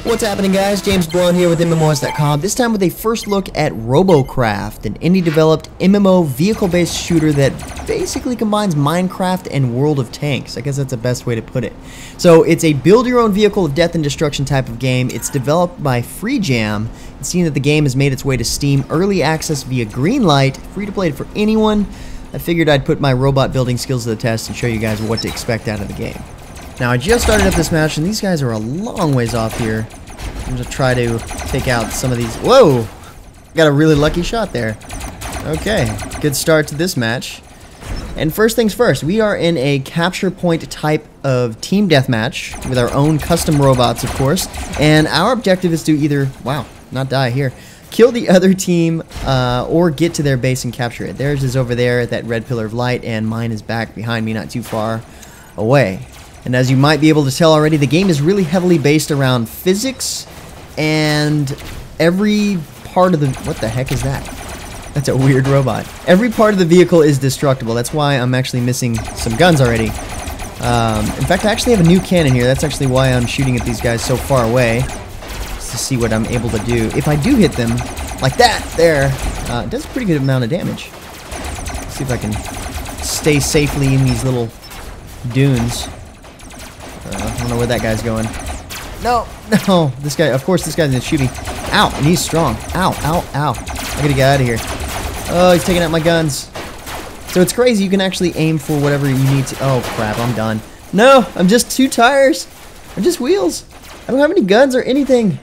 What's happening, guys? James Blunt here with MMOs.com, this time with a first look at RoboCraft, an indie-developed MMO vehicle-based shooter that basically combines Minecraft and World of Tanks. I guess that's the best way to put it. So it's a build-your-own vehicle of death and destruction type of game. It's developed by FreeJam, and seeing that the game has made its way to Steam Early Access via Greenlight, free to play for anyone, I figured I'd put my robot building skills to the test and show you guys what to expect out of the game. Now, I just started up this match, and these guys are a long ways off here. I'm going to try to take out some of these. Whoa! Got a really lucky shot there. Okay, good start to this match. And first things first, we are in a capture point type of team deathmatch with our own custom robots, of course. And our objective is to either, wow, not die here, kill the other team or get to their base and capture it. Theirs is over there at that red pillar of light, and mine is back behind me, not too far away. And as you might be able to tell already, the game is really heavily based around physics, and every part of the... What the heck is that? That's a weird robot. Every part of the vehicle is destructible. That's why I'm actually missing some guns already. In fact, I actually have a new cannon here. That's actually why I'm shooting at these guys so far away, just to see what I'm able to do. If I do hit them, like that, there, it does a pretty good amount of damage. Let's see if I can stay safely in these little dunes. I don't know where that guy's going. No, no. This guy, of course, this guy's gonna shoot me. Ow, and he's strong. Ow, ow, ow. I gotta get out of here. Oh, he's taking out my guns. So it's crazy. You can actually aim for whatever you need to. Oh, crap, I'm done. No, I'm just two tires. I'm just wheels. I don't have any guns or anything.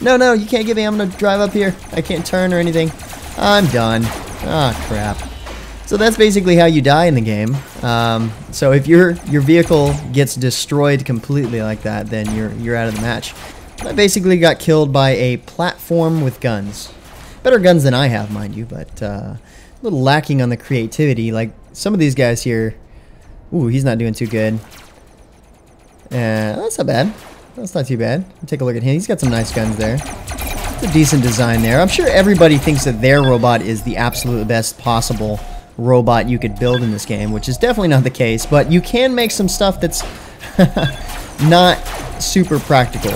No, no, you can't get me. I'm gonna drive up here. I can't turn or anything. I'm done. Ah, crap. So that's basically how you die in the game. So if your vehicle gets destroyed completely like that, then you're out of the match. I basically got killed by a platform with guns. Better guns than I have, mind you, but a little lacking on the creativity. Like some of these guys here. Ooh, he's not doing too good. That's not bad. That's not too bad. Take a look at him. He's got some nice guns there. It's a decent design there. I'm sure everybody thinks that their robot is the absolute best possible robot you could build in this game, which is definitely not the case, but you can make some stuff that's not super practical.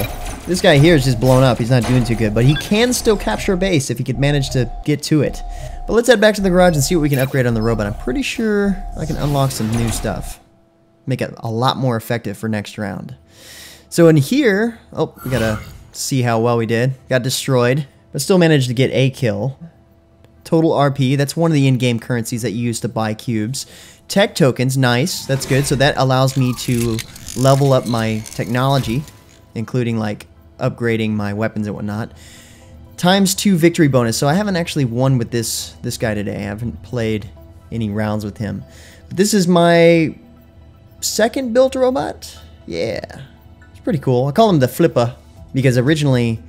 This guy here is just blown up. He's not doing too good, but he can still capture a base if he could manage to get to it. But let's head back to the garage and see what we can upgrade on the robot. I'm pretty sure I can unlock some new stuff. Make it a lot more effective for next round. So in here, oh, we gotta see how well we did. Got destroyed, but still managed to get a kill. Total RP, that's one of the in-game currencies that you use to buy cubes. Tech tokens, nice, that's good. So that allows me to level up my technology, including like upgrading my weapons and whatnot. ×2 victory bonus. So I haven't actually won with this guy today. I haven't played any rounds with him. But this is my second built robot. Yeah, it's pretty cool. I call him the Flipper because originally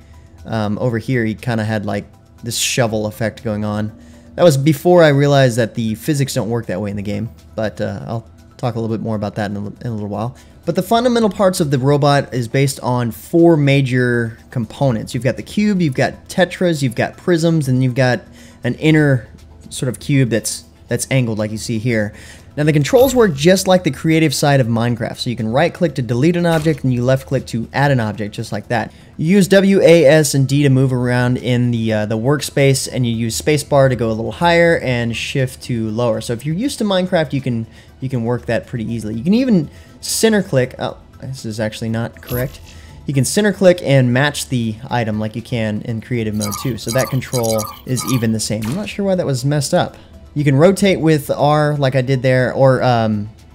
over here he kind of had like this shovel effect going on. That was before I realized that the physics don't work that way in the game, but I'll talk a little bit more about that in a little while. But the fundamental parts of the robot is based on 4 major components. You've got the cube, you've got tetras, you've got prisms, and you've got an inner sort of cube that's angled like you see here. Now the controls work just like the creative side of Minecraft. So you can right click to delete an object and you left click to add an object just like that. You use W, A, S, and D to move around in the workspace, and you use spacebar to go a little higher and shift to lower. So if you're used to Minecraft, you can work that pretty easily. You can even center click. Oh, this is actually not correct. You can center click and match the item like you can in creative mode too. So that control is even the same. I'm not sure why that was messed up. You can rotate with R like I did there, or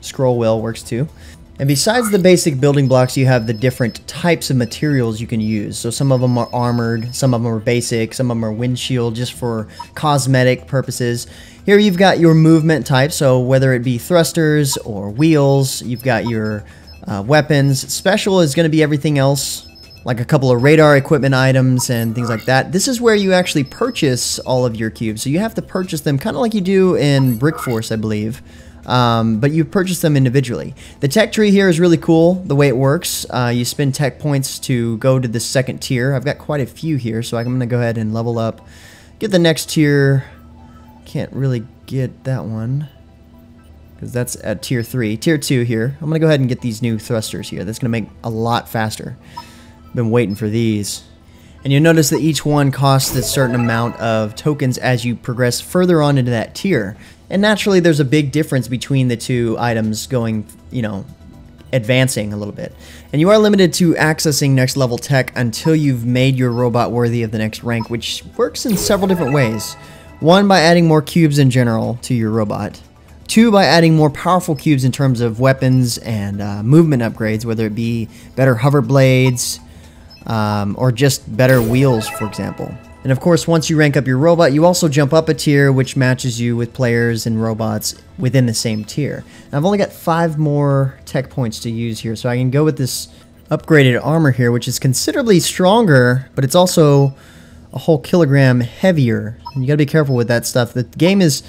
scroll wheel works too. And besides the basic building blocks, you have the different types of materials you can use. So some of them are armored, some of them are basic, some of them are windshield just for cosmetic purposes. Here you've got your movement type, so whether it be thrusters or wheels, you've got your weapons. Special is going to be everything else, like a couple of radar equipment items and things like that. This is where you actually purchase all of your cubes. So you have to purchase them kind of like you do in Brick Force, I believe. But you purchase them individually. The tech tree here is really cool, the way it works. You spend tech points to go to the second tier. I've got quite a few here, so I'm going to go ahead and level up. Get the next tier. Can't really get that one, because that's at tier 3. Tier 2 here. I'm going to go ahead and get these new thrusters here. That's going to make a lot faster. Been waiting for these. And you'll notice that each one costs a certain amount of tokens as you progress further on into that tier. And naturally, there's a big difference between the two items going, you know, advancing a little bit. And you are limited to accessing next level tech until you've made your robot worthy of the next rank, which works in several different ways. One, by adding more cubes in general to your robot. Two, by adding more powerful cubes in terms of weapons and movement upgrades, whether it be better hover blades, or just better wheels, for example. And of course, once you rank up your robot, you also jump up a tier, which matches you with players and robots within the same tier. And I've only got 5 more tech points to use here, so I can go with this upgraded armor here, which is considerably stronger, but it's also a whole kilogram heavier. And you gotta be careful with that stuff. The game is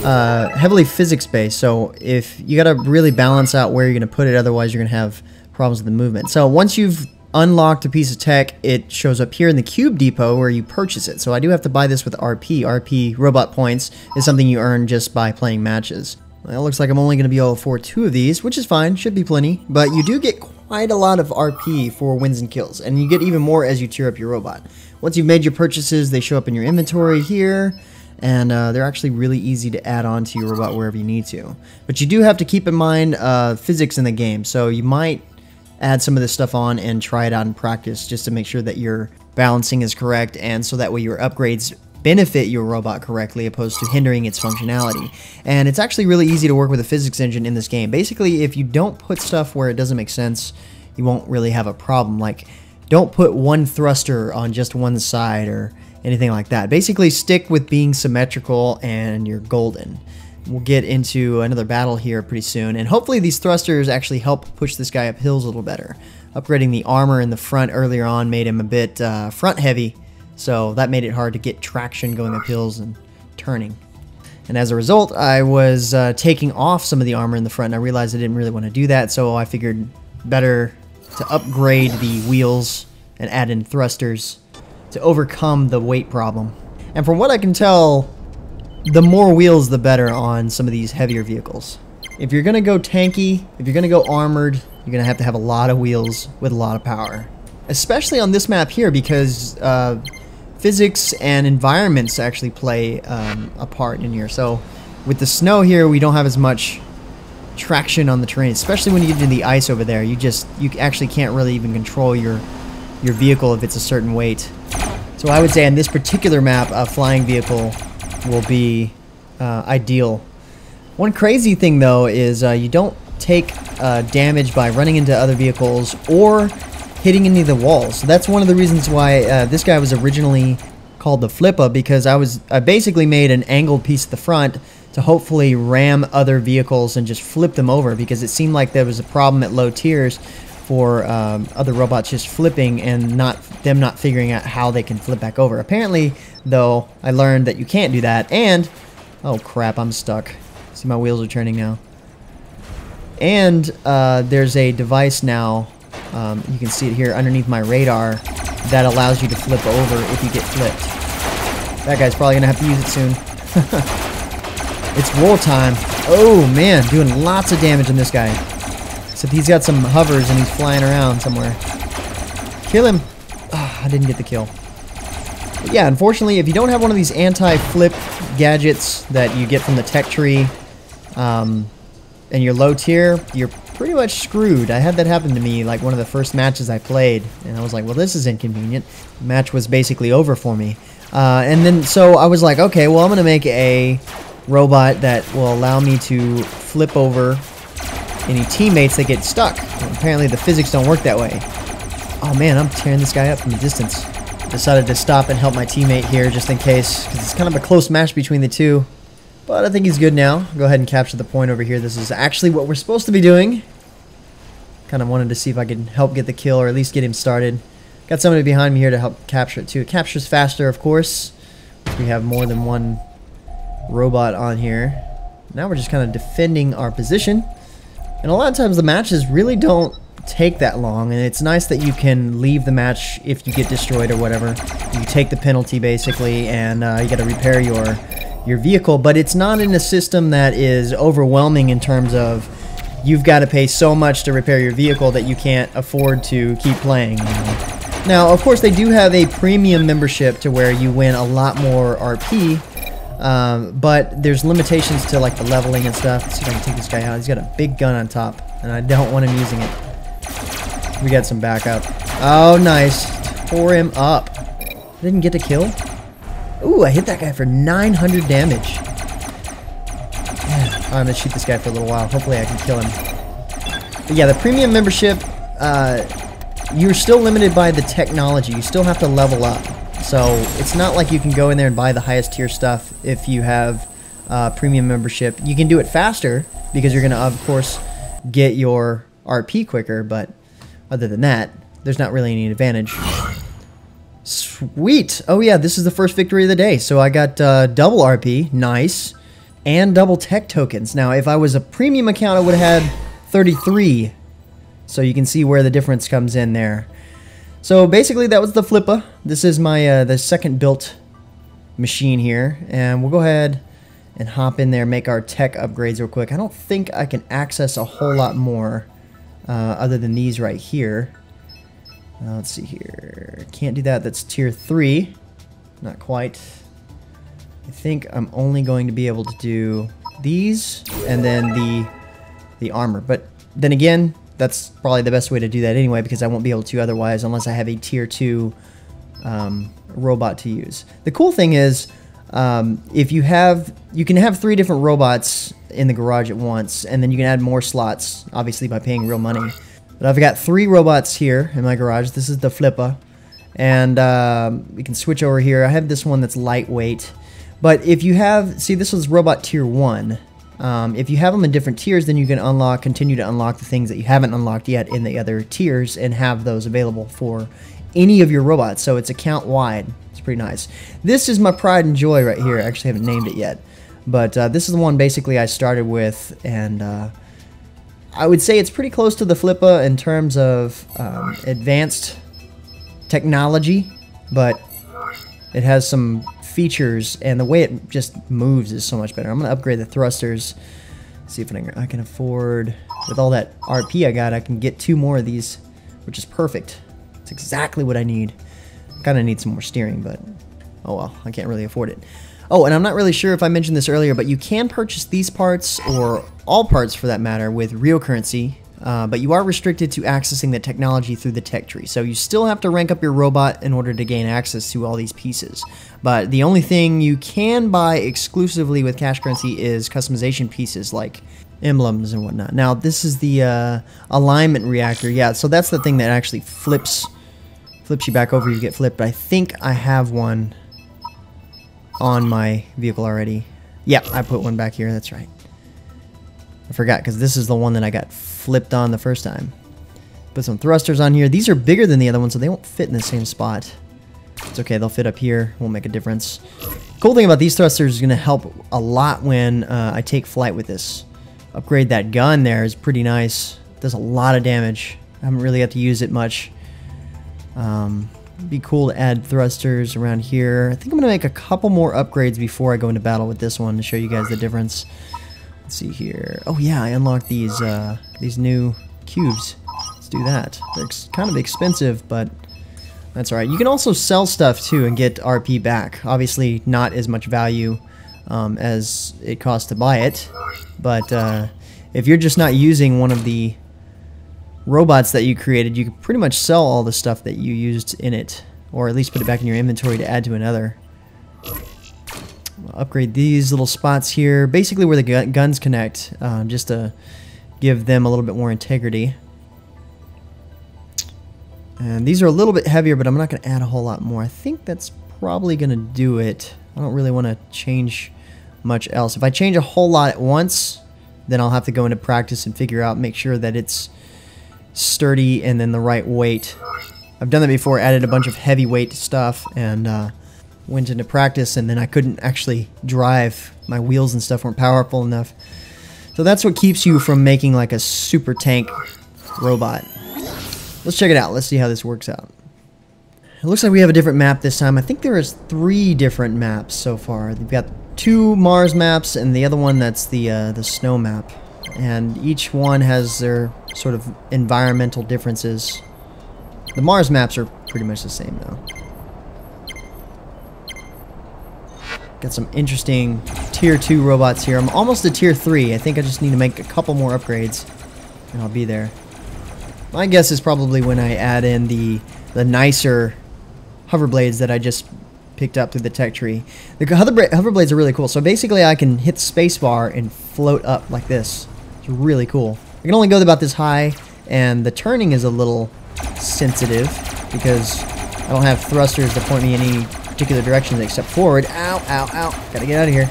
heavily physics-based, so if you gotta really balance out where you're gonna put it, otherwise you're gonna have problems with the movement. So once you've unlocked a piece of tech, it shows up here in the cube depot where you purchase it. So I do have to buy this with RP. RP, robot points, is something you earn just by playing matches. Well, it looks like I'm only going to be able to afford 2 of these, which is fine, should be plenty. But you do get quite a lot of RP for wins and kills, and you get even more as you tier up your robot. Once you've made your purchases, they show up in your inventory here, and they're actually really easy to add on to your robot wherever you need to. But you do have to keep in mind physics in the game, so you might add some of this stuff on and try it out in practice just to make sure that your balancing is correct, and so that way your upgrades benefit your robot correctly opposed to hindering its functionality. And it's actually really easy to work with a physics engine in this game. Basically, if you don't put stuff where it doesn't make sense, you won't really have a problem. Like, don't put one thruster on just one side or anything like that. Basically, stick with being symmetrical and you're golden. We'll get into another battle here pretty soon, and hopefully these thrusters actually help push this guy up hills a little better. Upgrading the armor in the front earlier on made him a bit front heavy, so that made it hard to get traction going up hills and turning. And as a result, I was taking off some of the armor in the front, and I realized I didn't really want to do that, so I figured better to upgrade the wheels and add in thrusters to overcome the weight problem. And from what I can tell, the more wheels, the better on some of these heavier vehicles. If you're going to go tanky, if you're going to go armored, you're going to have a lot of wheels with a lot of power. Especially on this map here, because physics and environments actually play a part in here. So with the snow here, we don't have as much traction on the terrain, especially when you get into the ice over there. You actually can't really even control your vehicle if it's a certain weight. So I would say on this particular map, a flying vehicle will be ideal. One crazy thing though is you don't take damage by running into other vehicles or hitting any of the walls. So that's one of the reasons why this guy was originally called the Flippa, because I basically made an angled piece at the front to hopefully ram other vehicles and just flip them over, because it seemed like there was a problem at low tiers for other robots just flipping and not figuring out how they can flip back over. Apparently, though, I learned that you can't do that, and oh crap, I'm stuck. See, my wheels are turning now. And there's a device now, you can see it here underneath my radar, that allows you to flip over if you get flipped. That guy's probably gonna have to use it soon. It's war time. Oh man, doing lots of damage on this guy. Except he's got some hovers and he's flying around somewhere. Kill him. Oh, I didn't get the kill. But yeah, unfortunately, if you don't have one of these anti-flip gadgets that you get from the tech tree, and you're low tier, you're pretty much screwed. I had that happen to me like one of the first matches I played, and I was like, well, this is inconvenient. The match was basically over for me. And then so I was like, okay, well, I'm going to make a robot that will allow me to flip over any teammates that get stuck. And apparently the physics don't work that way. Oh man, I'm tearing this guy up from a distance. Decided to stop and help my teammate here just in case, because it's kind of a close match between the two. But I think he's good now. Go ahead and capture the point over here. This is actually what we're supposed to be doing. Kind of wanted to see if I could help get the kill, or at least get him started. Got somebody behind me here to help capture it too. It captures faster, of course. We have more than one robot on here. Now we're just kind of defending our position. And a lot of times the matches really don't take that long, and it's nice that you can leave the match if you get destroyed or whatever. You take the penalty basically, and you got to repair your vehicle, but it's not in a system that is overwhelming in terms of you've got to pay so much to repair your vehicle that you can't afford to keep playing. Now, of course, they do have a premium membership to where you win a lot more RP, but there's limitations to like the leveling and stuff. Let's see if I can take this guy out. He's got a big gun on top, and I don't want him using it. We got some backup. Oh, nice. Tore him up. Didn't get to kill. Ooh, I hit that guy for 900 damage. Yeah, I'm gonna shoot this guy for a little while. Hopefully I can kill him. But yeah, the premium membership, you're still limited by the technology. You still have to level up. So it's not like you can go in there and buy the highest tier stuff if you have premium membership. You can do it faster because you're going to, of course, get your RP quicker. But other than that, there's not really any advantage. Sweet. Oh, yeah, this is the first victory of the day. So I got double RP. Nice. And double tech tokens. Now, if I was a premium account, I would have had 33. So you can see where the difference comes in there. So basically that was the Flippa. This is my the second built machine here. And we'll go ahead and hop in there, make our tech upgrades real quick. I don't think I can access a whole lot more other than these right here. Let's see here. Can't do that. That's tier 3. Not quite. I think I'm only going to be able to do these and then the armor. But then again, that's probably the best way to do that anyway, because I won't be able to otherwise unless I have a tier 2 robot to use. The cool thing is, if you can have 3 different robots in the garage at once, and then you can add more slots, obviously by paying real money. But I've got 3 robots here in my garage. This is the Flippa, and we can switch over here. I have this one that's lightweight, but if you have, see, this was robot tier 1. If you have them in different tiers, then you can continue to unlock the things that you haven't unlocked yet in the other tiers and have those available for any of your robots. So it's account wide. It's pretty nice. This is my pride and joy right here. I actually haven't named it yet, but this is the one basically I started with, and I would say it's pretty close to the Flippa in terms of advanced technology, but it has some features, and the way it just moves is so much better. I'm going to upgrade the thrusters, see if I can afford, with all that RP I got, I can get 2 more of these, which is perfect. It's exactly what I need. Kind of need some more steering, but oh well, I can't really afford it. Oh, and I'm not really sure if I mentioned this earlier, but you can purchase these parts, or all parts for that matter, with real currency. But you are restricted to accessing the technology through the tech tree. So you still have to rank up your robot in order to gain access to all these pieces. But the only thing you can buy exclusively with cash currency is customization pieces like emblems and whatnot. Now this is the alignment reactor. Yeah, so that's the thing that actually flips you back over. You get flipped. I think I have one on my vehicle already. Yeah, I put one back here. That's right. I forgot because this is the one that I got flipped on the first time. Put some thrusters on here. These are bigger than the other ones, so they won't fit in the same spot. It's okay, they'll fit up here. Won't make a difference. Cool thing about these thrusters is going to help a lot when I take flight with this. Upgrade that gun there is pretty nice. Does a lot of damage. I haven't really got to use it much. Be cool to add thrusters around here. I think I'm going to make a couple more upgrades before I go into battle with this one to show you guys the difference. Let's see here. Oh yeah, I unlocked these new cubes. Let's do that. They're kind of expensive, but that's alright. You can also sell stuff too and get RP back. Obviously not as much value as it costs to buy it, but if you're just not using one of the robots that you created, you can pretty much sell all the stuff that you used in it, or at least put it back in your inventory to add to another. Upgrade these little spots here, basically where the guns connect, just to give them a little bit more integrity. And these are a little bit heavier, but I'm not going to add a whole lot more. I think that's probably going to do it. I don't really want to change much else. If I change a whole lot at once, then I'll have to go into practice and figure out, make sure that it's sturdy and then the right weight. I've done that before, added a bunch of heavyweight stuff, and went into practice, and then I couldn't actually drive. My wheels and stuff weren't powerful enough. So that's what keeps you from making like a super tank robot. Let's check it out. Let's see how this works out. It looks like we have a different map this time. I think there is 3 different maps so far. We've got 2 Mars maps and the other one that's the snow map. And each one has their sort of environmental differences. The Mars maps are pretty much the same though. Got some interesting tier 2 robots here. I'm almost at tier 3. I think I just need to make a couple more upgrades and I'll be there. My guess is probably when I add in the nicer hover blades that I just picked up through the tech tree. The hover blades are really cool. So basically I can hit spacebar and float up like this. It's really cool. I can only go about this high, and the turning is a little sensitive because I don't have thrusters to point me in any particular directions except forward. Ow, ow, ow. Gotta get out of here.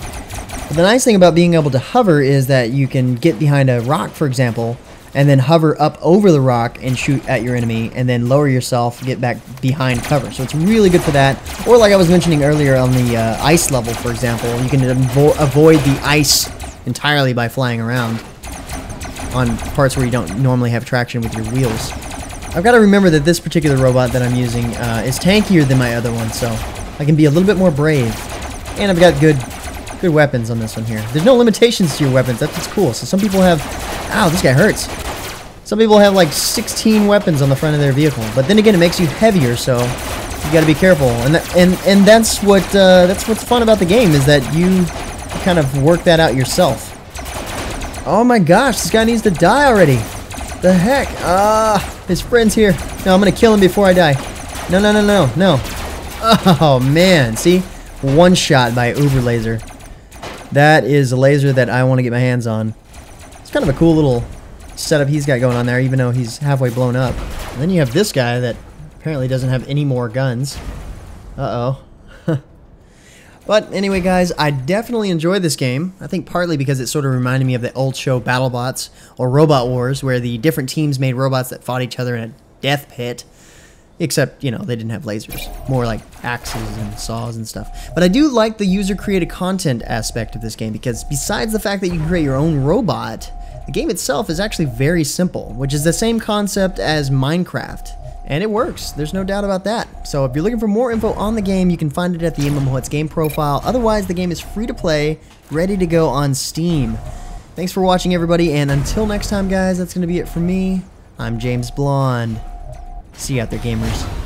But the nice thing about being able to hover is that you can get behind a rock, for example, and then hover up over the rock and shoot at your enemy, and then lower yourself, get back behind cover. So it's really good for that. Or like I was mentioning earlier on the ice level, for example, you can avoid the ice entirely by flying around on parts where you don't normally have traction with your wheels. I've got to remember that this particular robot that I'm using is tankier than my other one, so I can be a little bit more brave. And I've got good weapons on this one here. There's no limitations to your weapons. That's what's cool. So some people have... Ow, this guy hurts. Some people have like 16 weapons on the front of their vehicle, but then again, it makes you heavier, so you got to be careful. And that's what's fun about the game, is that you kind of work that out yourself. Oh my gosh, this guy needs to die already. The heck? His friend's here. No, I'm gonna kill him before I die. No, no, no, no, no. Oh man, see, one shot by Uber Laser. That is a laser that I want to get my hands on. It's kind of a cool little setup he's got going on there, even though he's halfway blown up. And then you have this guy that apparently doesn't have any more guns. Uh-oh. But anyway, guys, I definitely enjoyed this game. I think partly because it sort of reminded me of the old show BattleBots or Robot Wars, where the different teams made robots that fought each other in a death pit. Except, you know, they didn't have lasers. More like axes and saws and stuff. But I do like the user-created content aspect of this game, because besides the fact that you can create your own robot, the game itself is actually very simple, which is the same concept as Minecraft. And it works. There's no doubt about that. So if you're looking for more info on the game, you can find it at the MMOHuts game profile. Otherwise, the game is free to play, ready to go on Steam. Thanks for watching, everybody, and until next time, guys, that's going to be it for me. I'm James Blonde. See you out there, gamers.